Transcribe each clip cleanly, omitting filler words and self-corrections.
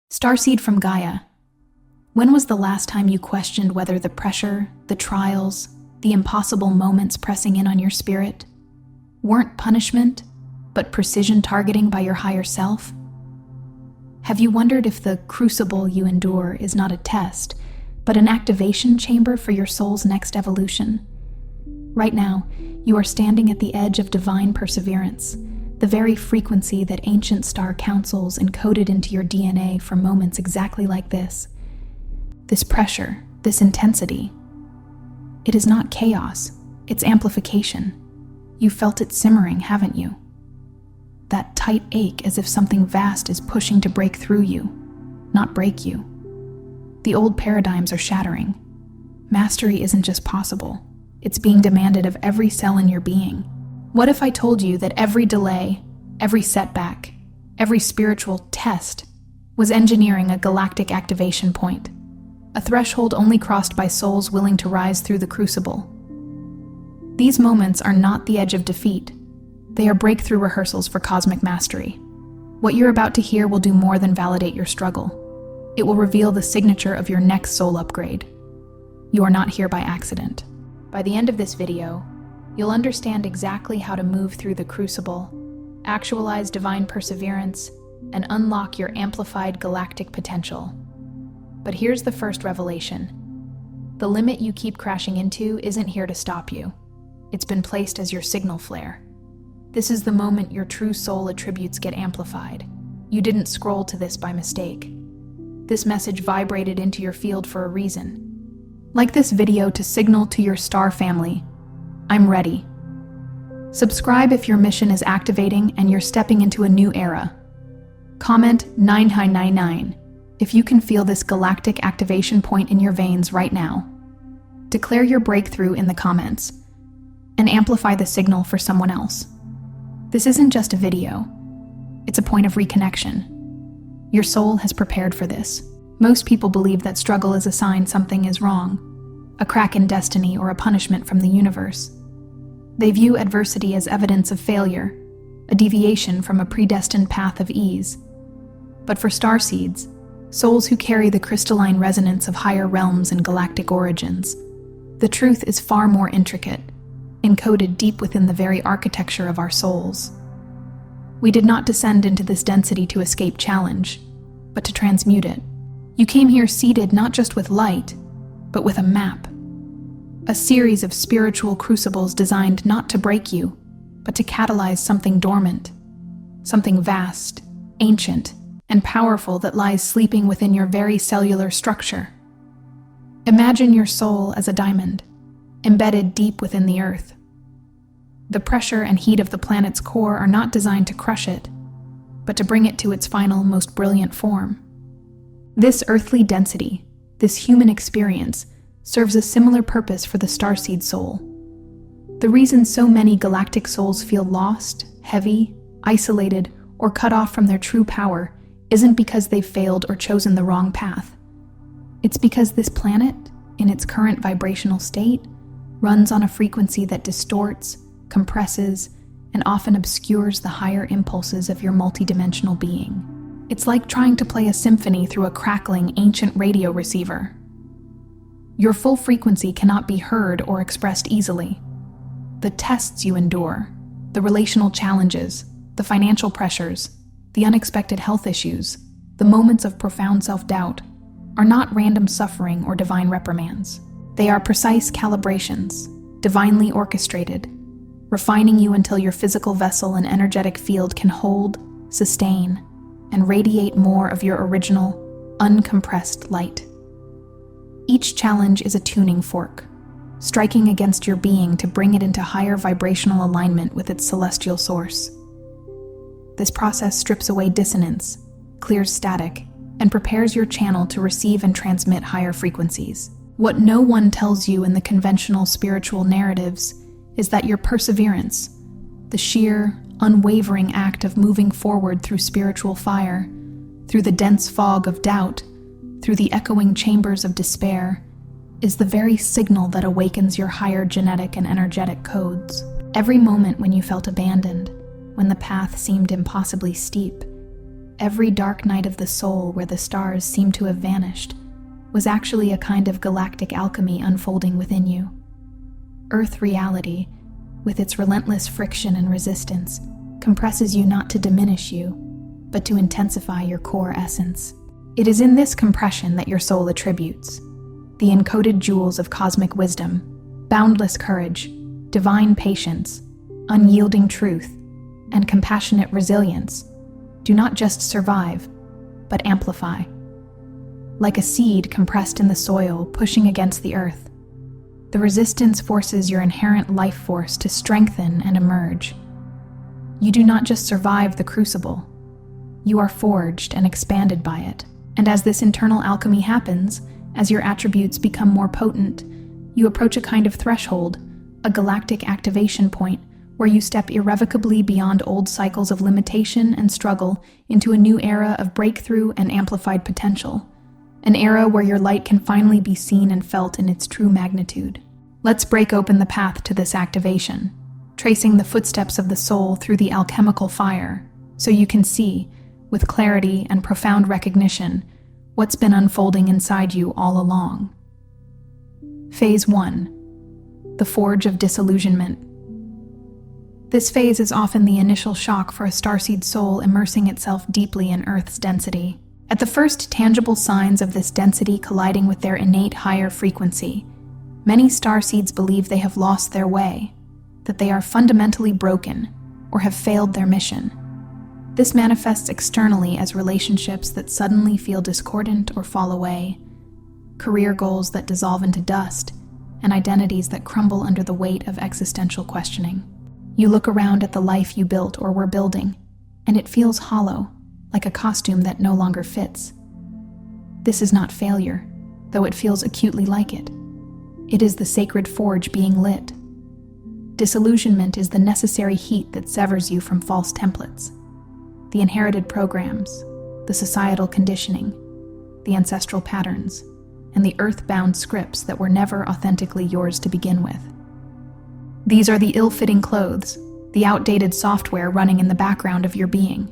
Starseed from Gaia. When was the last time you questioned whether the pressure, the trials, the impossible moments pressing in on your spirit weren't punishment, but precision targeting by your higher self? Have you wondered if the crucible you endure is not a test, but an activation chamber for your soul's next evolution? Right now, you are standing at the edge of divine perseverance, the very frequency that ancient star councils encoded into your DNA for moments exactly like this. This pressure, this intensity. It is not chaos, it's amplification. You felt it simmering, haven't you? That tight ache as if something vast is pushing to break through you, not break you. The old paradigms are shattering. Mastery isn't just possible, it's being demanded of every cell in your being. What if I told you that every delay, every setback, every spiritual test was engineering a galactic activation point, a threshold only crossed by souls willing to rise through the crucible? These moments are not the edge of defeat. They are breakthrough rehearsals for cosmic mastery. What you're about to hear will do more than validate your struggle. It will reveal the signature of your next soul upgrade. You are not here by accident. By the end of this video, you'll understand exactly how to move through the crucible, actualize divine perseverance, and unlock your amplified galactic potential. But here's the first revelation. The limit you keep crashing into isn't here to stop you. It's been placed as your signal flare. This is the moment your true soul attributes get amplified. You didn't scroll to this by mistake. This message vibrated into your field for a reason. Like this video to signal to your star family, I'm ready. Subscribe if your mission is activating and you're stepping into a new era. Comment 9999 if you can feel this galactic activation point in your veins right now. Declare your breakthrough in the comments and amplify the signal for someone else. This isn't just a video, it's a point of reconnection. Your soul has prepared for this. Most people believe that struggle is a sign something is wrong, a crack in destiny or a punishment from the universe. They view adversity as evidence of failure, a deviation from a predestined path of ease. But for starseeds, souls who carry the crystalline resonance of higher realms and galactic origins, the truth is far more intricate, encoded deep within the very architecture of our souls. We did not descend into this density to escape challenge, but to transmute it. You came here seated not just with light, but with a map. A series of spiritual crucibles designed not to break you, but to catalyze something dormant, something vast, ancient, and powerful that lies sleeping within your very cellular structure. Imagine your soul as a diamond, embedded deep within the earth. The pressure and heat of the planet's core are not designed to crush it, but to bring it to its final, most brilliant form. This earthly density, this human experience, serves a similar purpose for the starseed soul. The reason so many galactic souls feel lost, heavy, isolated, or cut off from their true power isn't because they've failed or chosen the wrong path. It's because this planet, in its current vibrational state, runs on a frequency that distorts, compresses, and often obscures the higher impulses of your multidimensional being. It's like trying to play a symphony through a crackling, ancient radio receiver. Your full frequency cannot be heard or expressed easily. The tests you endure, the relational challenges, the financial pressures, the unexpected health issues, the moments of profound self-doubt, are not random suffering or divine reprimands. They are precise calibrations, divinely orchestrated, refining you until your physical vessel and energetic field can hold, sustain, and radiate more of your original, uncompressed light. Each challenge is a tuning fork, striking against your being to bring it into higher vibrational alignment with its celestial source. This process strips away dissonance, clears static, and prepares your channel to receive and transmit higher frequencies. What no one tells you in the conventional spiritual narratives is that your perseverance, the sheer, unwavering act of moving forward through spiritual fire, through the dense fog of doubt, through the echoing chambers of despair, is the very signal that awakens your higher genetic and energetic codes. Every moment when you felt abandoned, when the path seemed impossibly steep, every dark night of the soul where the stars seem to have vanished was actually a kind of galactic alchemy unfolding within you. Earth reality, with its relentless friction and resistance, compresses you not to diminish you, but to intensify your core essence. It is in this compression that your soul attributes the encoded jewels of cosmic wisdom, boundless courage, divine patience, unyielding truth, and compassionate resilience do not just survive, but amplify. Like a seed compressed in the soil pushing against the earth, the resistance forces your inherent life force to strengthen and emerge. You do not just survive the crucible, you are forged and expanded by it. And as this internal alchemy happens, as your attributes become more potent, you approach a kind of threshold, a galactic activation point, where you step irrevocably beyond old cycles of limitation and struggle into a new era of breakthrough and amplified potential. An era where your light can finally be seen and felt in its true magnitude. Let's break open the path to this activation, tracing the footsteps of the soul through the alchemical fire, so you can see, with clarity and profound recognition, what's been unfolding inside you all along. Phase 1. The Forge of Disillusionment. This phase is often the initial shock for a starseed soul immersing itself deeply in Earth's density. At the first tangible signs of this density colliding with their innate higher frequency, many starseeds believe they have lost their way, that they are fundamentally broken, or have failed their mission. This manifests externally as relationships that suddenly feel discordant or fall away, career goals that dissolve into dust, and identities that crumble under the weight of existential questioning. You look around at the life you built or were building, and it feels hollow, like a costume that no longer fits. This is not failure, though it feels acutely like it. It is the sacred forge being lit. Disillusionment is the necessary heat that severs you from false templates, the inherited programs, the societal conditioning, the ancestral patterns, and the earth-bound scripts that were never authentically yours to begin with. These are the ill-fitting clothes, the outdated software running in the background of your being.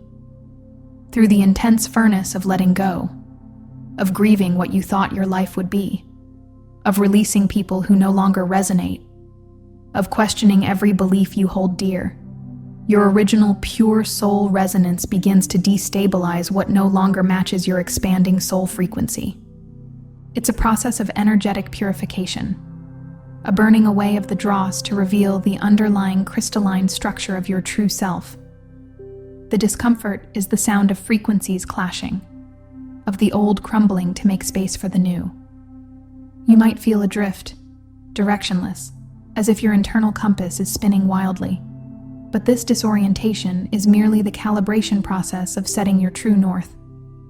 Through the intense furnace of letting go, of grieving what you thought your life would be, of releasing people who no longer resonate, of questioning every belief you hold dear, your original pure soul resonance begins to destabilize what no longer matches your expanding soul frequency. It's a process of energetic purification, a burning away of the dross to reveal the underlying crystalline structure of your true self. The discomfort is the sound of frequencies clashing, of the old crumbling to make space for the new. You might feel adrift, directionless, as if your internal compass is spinning wildly. But this disorientation is merely the calibration process of setting your true north,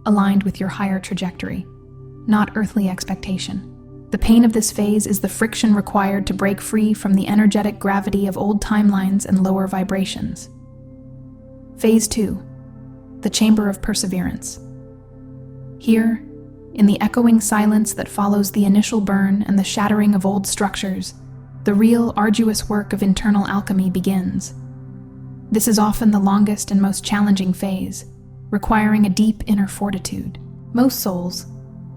aligned with your higher trajectory, not earthly expectation. The pain of this phase is the friction required to break free from the energetic gravity of old timelines and lower vibrations. Phase 2. The Chamber of Perseverance. Here, in the echoing silence that follows the initial burn and the shattering of old structures, the real arduous work of internal alchemy begins. This is often the longest and most challenging phase, requiring a deep inner fortitude. Most souls,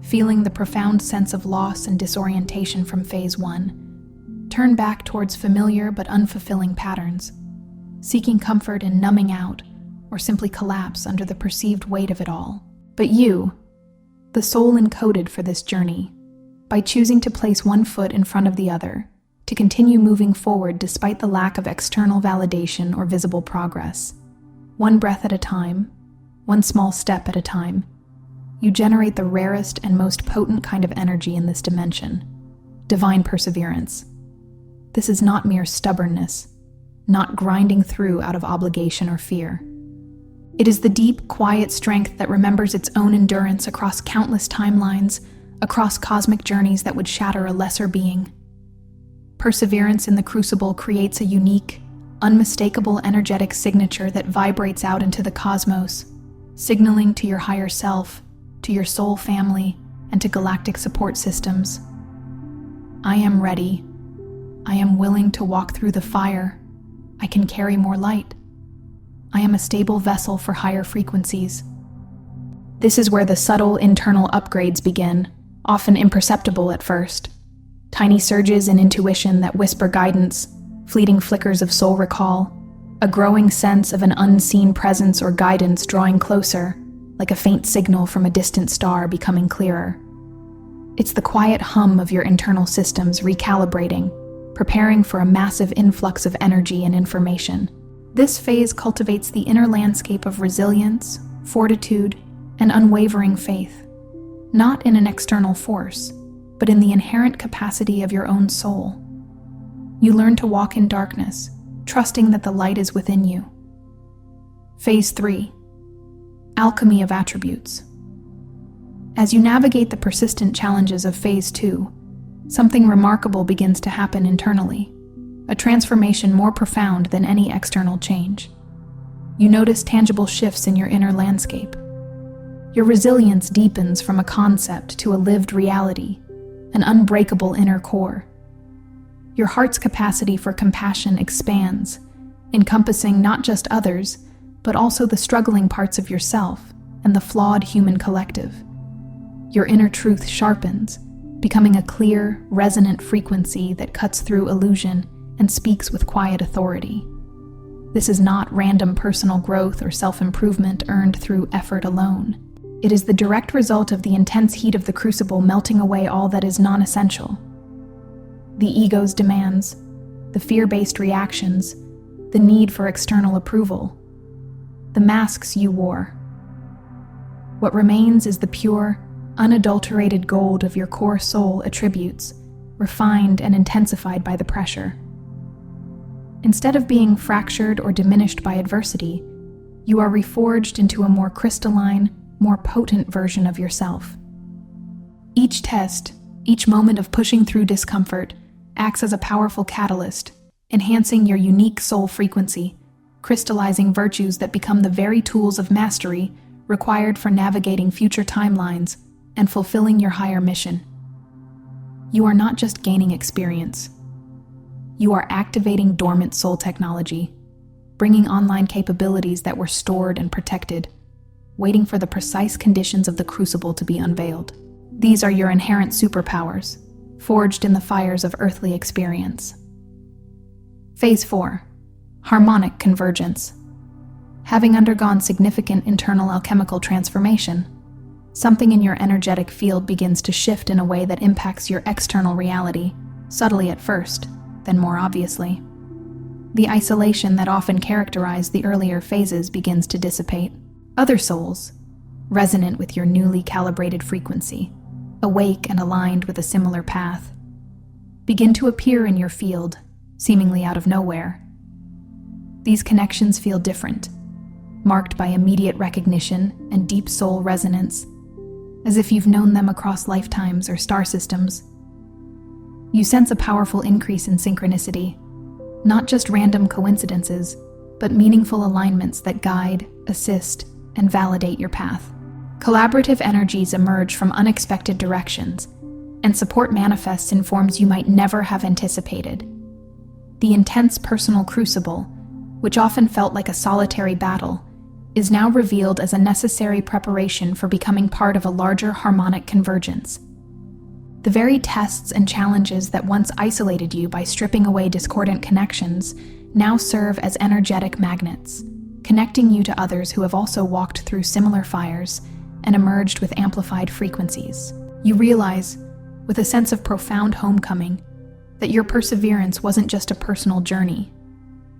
feeling the profound sense of loss and disorientation from phase 1, turn back towards familiar but unfulfilling patterns, seeking comfort in numbing out or simply collapse under the perceived weight of it all. But you, the soul encoded for this journey, by choosing to place one foot in front of the other, to continue moving forward despite the lack of external validation or visible progress, one breath at a time, one small step at a time, you generate the rarest and most potent kind of energy in this dimension, divine perseverance. This is not mere stubbornness, not grinding through out of obligation or fear. It is the deep, quiet strength that remembers its own endurance across countless timelines, across cosmic journeys that would shatter a lesser being. Perseverance in the crucible creates a unique, unmistakable energetic signature that vibrates out into the cosmos, signaling to your higher self, to your soul family, and to galactic support systems. I am ready. I am willing to walk through the fire. I can carry more light. I am a stable vessel for higher frequencies. This is where the subtle internal upgrades begin, often imperceptible at first. Tiny surges in intuition that whisper guidance, fleeting flickers of soul recall, a growing sense of an unseen presence or guidance drawing closer, like a faint signal from a distant star becoming clearer. It's the quiet hum of your internal systems recalibrating, preparing for a massive influx of energy and information. This phase cultivates the inner landscape of resilience, fortitude, and unwavering faith, not in an external force, but in the inherent capacity of your own soul. You learn to walk in darkness, trusting that the light is within you. Phase 3. Alchemy of attributes. As you navigate the persistent challenges of Phase 2, something remarkable begins to happen internally, a transformation more profound than any external change. You notice tangible shifts in your inner landscape. Your resilience deepens from a concept to a lived reality, an unbreakable inner core. Your heart's capacity for compassion expands, encompassing not just others, but also the struggling parts of yourself and the flawed human collective. Your inner truth sharpens, becoming a clear, resonant frequency that cuts through illusion and speaks with quiet authority. This is not random personal growth or self-improvement earned through effort alone. It is the direct result of the intense heat of the crucible melting away all that is non-essential. The ego's demands, the fear-based reactions, the need for external approval, the masks you wore. What remains is the pure, unadulterated gold of your core soul attributes, refined and intensified by the pressure. Instead of being fractured or diminished by adversity, you are reforged into a more crystalline, more potent version of yourself. Each test, each moment of pushing through discomfort, acts as a powerful catalyst, enhancing your unique soul frequency, crystallizing virtues that become the very tools of mastery required for navigating future timelines and fulfilling your higher mission. You are not just gaining experience. You are activating dormant soul technology, bringing online capabilities that were stored and protected, waiting for the precise conditions of the crucible to be unveiled. These are your inherent superpowers, forged in the fires of earthly experience. Phase 4. Harmonic convergence. Having undergone significant internal alchemical transformation, something in your energetic field begins to shift in a way that impacts your external reality, subtly at first, then more obviously. The isolation that often characterized the earlier phases begins to dissipate. Other souls, resonant with your newly calibrated frequency, awake and aligned with a similar path, begin to appear in your field, seemingly out of nowhere. These connections feel different, marked by immediate recognition and deep soul resonance, as if you've known them across lifetimes or star systems. You sense a powerful increase in synchronicity, not just random coincidences, but meaningful alignments that guide, assist, and validate your path. Collaborative energies emerge from unexpected directions, and support manifests in forms you might never have anticipated. The intense personal crucible, which often felt like a solitary battle, is now revealed as a necessary preparation for becoming part of a larger harmonic convergence. The very tests and challenges that once isolated you by stripping away discordant connections now serve as energetic magnets, connecting you to others who have also walked through similar fires and emerged with amplified frequencies. You realize, with a sense of profound homecoming, that your perseverance wasn't just a personal journey.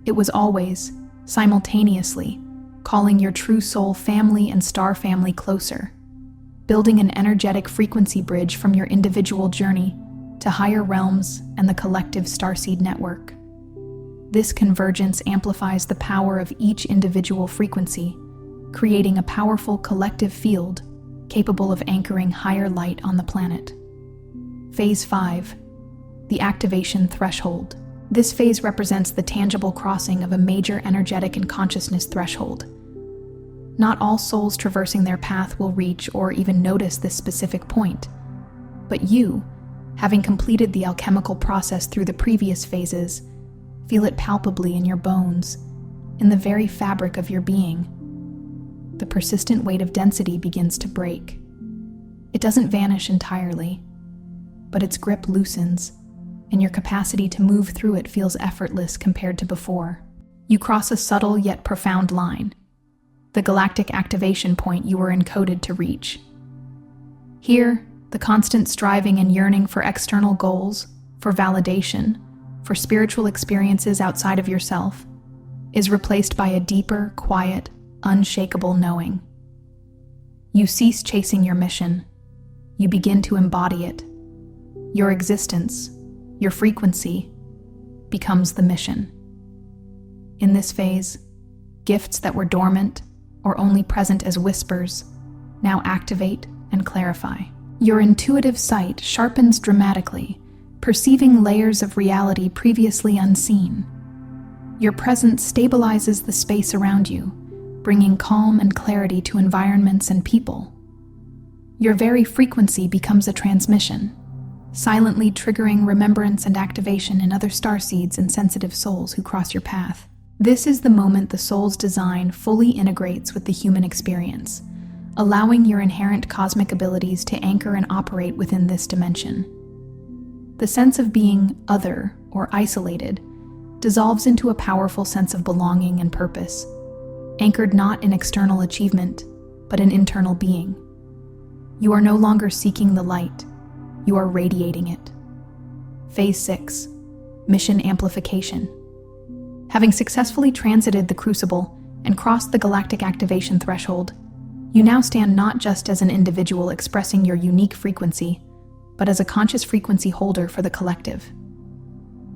It was always, simultaneously, calling your true soul family and star family closer, building an energetic frequency bridge from your individual journey to higher realms and the collective starseed network. This convergence amplifies the power of each individual frequency, creating a powerful collective field capable of anchoring higher light on the planet. Phase 5. The activation threshold. This phase represents the tangible crossing of a major energetic and consciousness threshold. Not all souls traversing their path will reach or even notice this specific point, but you, having completed the alchemical process through the previous phases, feel it palpably in your bones, in the very fabric of your being. the persistent weight of density begins to break. It doesn't vanish entirely, but its grip loosens, and your capacity to move through it feels effortless compared to before. You cross a subtle yet profound line, the galactic activation point you were encoded to reach. Here, the constant striving and yearning for external goals, for validation, for spiritual experiences outside of yourself, is replaced by a deeper, quiet, unshakable knowing. You cease chasing your mission. You begin to embody it. Your existence, your frequency, becomes the mission. In this phase, gifts that were dormant or only present as whispers now activate and clarify. Your intuitive sight sharpens dramatically, perceiving layers of reality previously unseen. Your presence stabilizes the space around you, bringing calm and clarity to environments and people. Your very frequency becomes a transmission, silently triggering remembrance and activation in other starseeds and sensitive souls who cross your path. This is the moment the soul's design fully integrates with the human experience, allowing your inherent cosmic abilities to anchor and operate within this dimension. The sense of being other or isolated dissolves into a powerful sense of belonging and purpose, anchored not in external achievement, but in internal being. You are no longer seeking the light, you are radiating it. Phase 6, Mission Amplification. Having successfully transited the crucible and crossed the galactic activation threshold, you now stand not just as an individual expressing your unique frequency, but as a conscious frequency holder for the collective.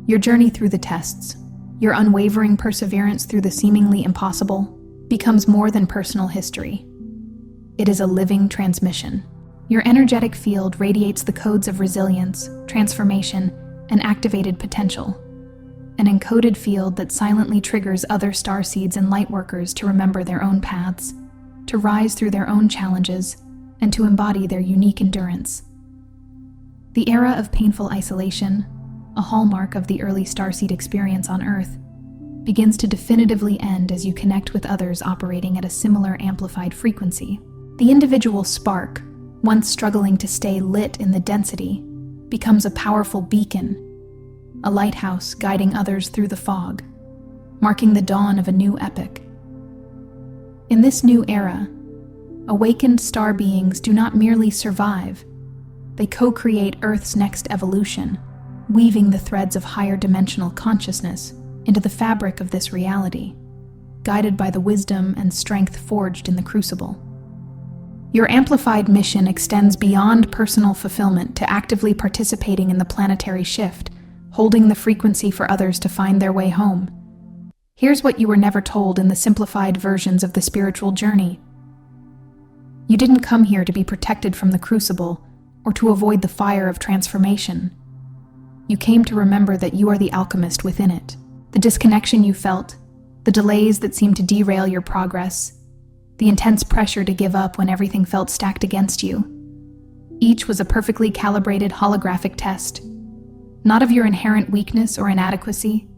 Your journey through the tests, your unwavering perseverance through the seemingly impossible, becomes more than personal history. It is a living transmission. Your energetic field radiates the codes of resilience, transformation, and activated potential. An encoded field that silently triggers other starseeds and lightworkers to remember their own paths, to rise through their own challenges, and to embody their unique endurance. The era of painful isolation, a hallmark of the early starseed experience on Earth, begins to definitively end as you connect with others operating at a similar amplified frequency. The individual spark, once struggling to stay lit in the density, becomes a powerful beacon, a lighthouse guiding others through the fog, marking the dawn of a new epoch. In this new era, awakened star beings do not merely survive, they co-create Earth's next evolution, weaving the threads of higher dimensional consciousness into the fabric of this reality, guided by the wisdom and strength forged in the crucible. Your amplified mission extends beyond personal fulfillment to actively participating in the planetary shift, holding the frequency for others to find their way home. Here's what you were never told in the simplified versions of the spiritual journey. You didn't come here to be protected from the crucible or to avoid the fire of transformation. You came to remember that you are the alchemist within it. The disconnection you felt, the delays that seemed to derail your progress, the intense pressure to give up when everything felt stacked against you. Each was a perfectly calibrated holographic test, not of your inherent weakness or inadequacy,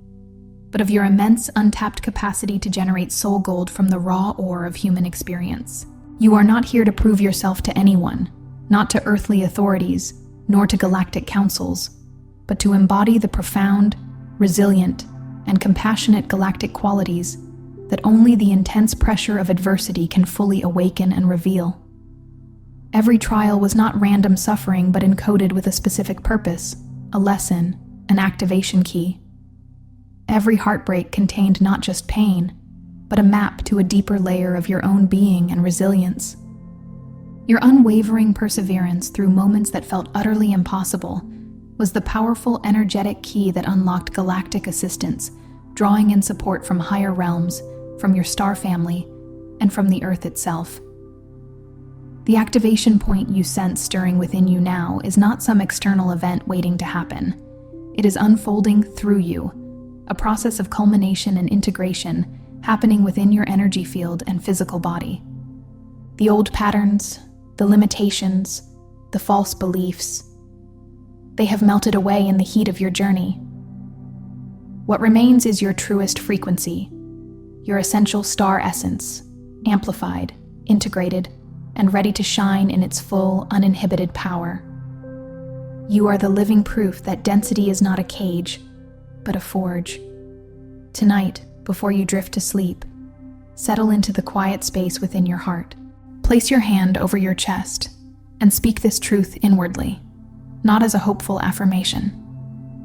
but of your immense untapped capacity to generate soul gold from the raw ore of human experience. You are not here to prove yourself to anyone, not to earthly authorities, nor to galactic councils, but to embody the profound, resilient, and compassionate galactic qualities that only the intense pressure of adversity can fully awaken and reveal. Every trial was not random suffering, but encoded with a specific purpose, a lesson, an activation key. Every heartbreak contained not just pain, but a map to a deeper layer of your own being and resilience. Your unwavering perseverance through moments that felt utterly impossible was the powerful energetic key that unlocked galactic assistance, drawing in support from higher realms, from your star family, and from the Earth itself. The activation point you sense stirring within you now is not some external event waiting to happen. It is unfolding through you, a process of culmination and integration happening within your energy field and physical body. The old patterns, the limitations, the false beliefs, they have melted away in the heat of your journey. What remains is your truest frequency, your essential star essence, amplified, integrated, and ready to shine in its full, uninhibited power. You are the living proof that density is not a cage, but a forge. Tonight, before you drift to sleep, settle into the quiet space within your heart. Place your hand over your chest and speak this truth inwardly, not as a hopeful affirmation,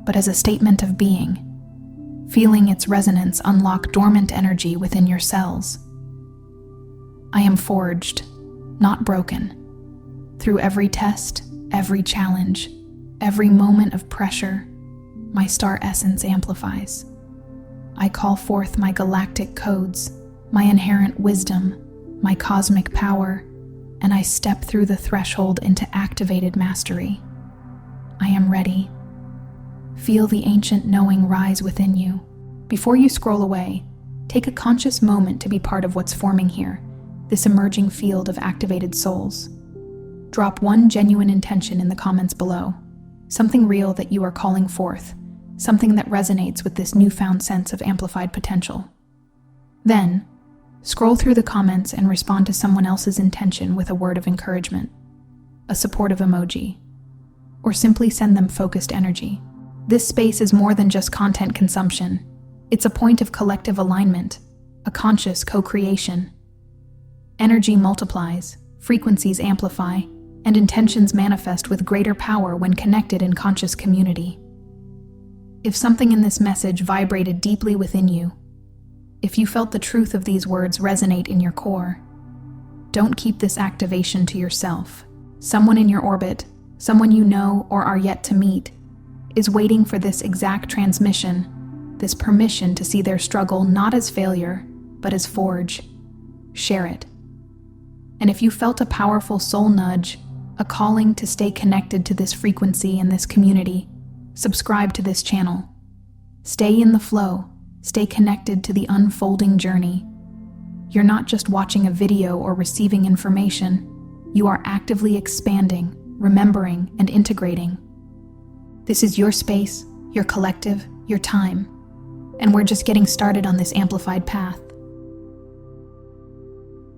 but as a statement of being. Feeling its resonance unlock dormant energy within your cells. I am forged, not broken. Through every test, every challenge, every moment of pressure, my star essence amplifies. I call forth my galactic codes, my inherent wisdom, my cosmic power, and I step through the threshold into activated mastery. I am ready. Feel the ancient knowing rise within you. Before you scroll away, take a conscious moment to be part of what's forming here, this emerging field of activated souls. Drop one genuine intention in the comments below, something real that you are calling forth, something that resonates with this newfound sense of amplified potential. Then, scroll through the comments and respond to someone else's intention with a word of encouragement, a supportive emoji, or simply send them focused energy. This space is more than just content consumption. It's a point of collective alignment, a conscious co-creation. Energy multiplies, frequencies amplify, and intentions manifest with greater power when connected in conscious community. If something in this message vibrated deeply within you, if you felt the truth of these words resonate in your core, don't keep this activation to yourself. Someone in your orbit, someone you know or are yet to meet, is waiting for this exact transmission, this permission to see their struggle not as failure, but as forge. Share it. And if you felt a powerful soul nudge, a calling to stay connected to this frequency and this community, subscribe to this channel. Stay in the flow, stay connected to the unfolding journey. You're not just watching a video or receiving information, you are actively expanding, remembering, and integrating. This is your space, your collective, your time, and we're just getting started on this amplified path.